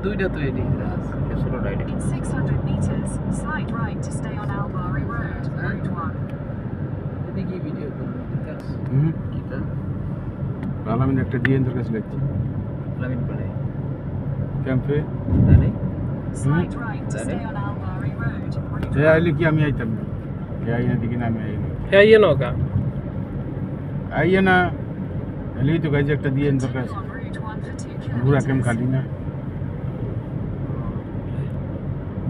দুইটা তো এডি ছোট ride In 600 meters, slight right to stay on Albury Road, Route 1. এদিকে ভিডিও করব কিটা আলামিন একটা ডিএনদের কাছে লাগছে লামিন বলে ক্যাম্পে জানি Slight right to stay on Albury Road, Route 1. এ আইলে কি আমি আইতাম না এ আইনা দিকে না আমি আইনি ये नौका আইয়া না এলেই তো গাইজ একটা ডিএনদের Continue কাছে on Route 1 for 2 পুরা ক্যাম্প kilometers. খালি না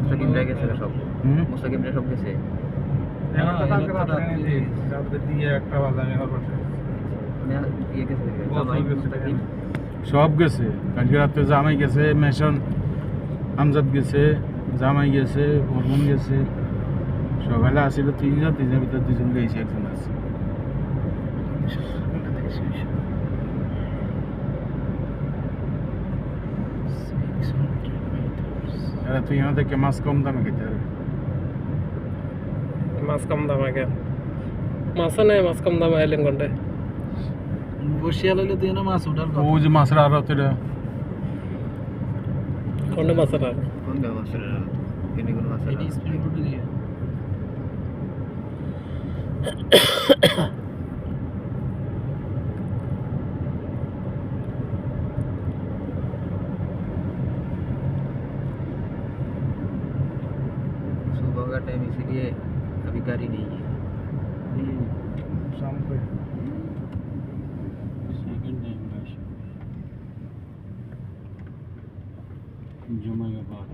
মুস্তাকিমরা গেছে সব মুস্তাকিমরা সব গেছে দিয়ে একটা বাজারে না ইয়ে গেছে মুস্তাকিম সব গেছে কালকে রাত্রে জামাই গেছে মেশন আমজাদ গেছে জামাই গেছে বর্মন গেছে সকালে আসিল তিনজনের ভিতরে দুজন গেছে একজন আছে তুই यहाँ থেকে মাছ কম দামে খেতে হবে मास कम दाम है क्या मासा नहीं मास कम दाम है लेंगोंडे বসিয়া লইলে তুই না মাছ উঠার ও যে মাছরা আর তোরা कोंडे मासा रहा কোন মাছ এনে কোন মাছ এডি স্পিড রুট দিয়ে सुबह का टाइम इसलिए अभी गाड़ी नहीं है शाम पे सेकंड टाइम रश जुम्मे के बाद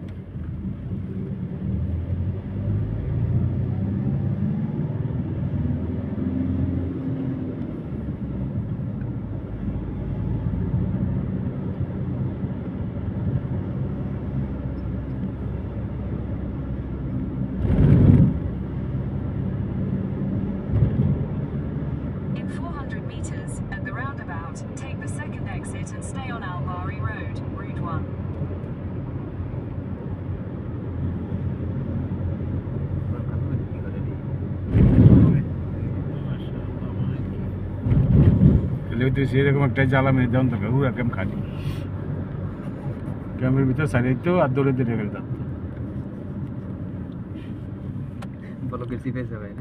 In 400 meters, at the roundabout, take the second exit and stay on Albury Road, Route 1. তুই সেরকম একটা জ্বালা মেরে দেওয়ান থাকে পুরা ক্যাম্প খালি ক্যাম্পের ভিতরে সারিয়ে তো আর দৌড়ে দৌড়ে গেল বলো কিছু পেয়েছে ভাই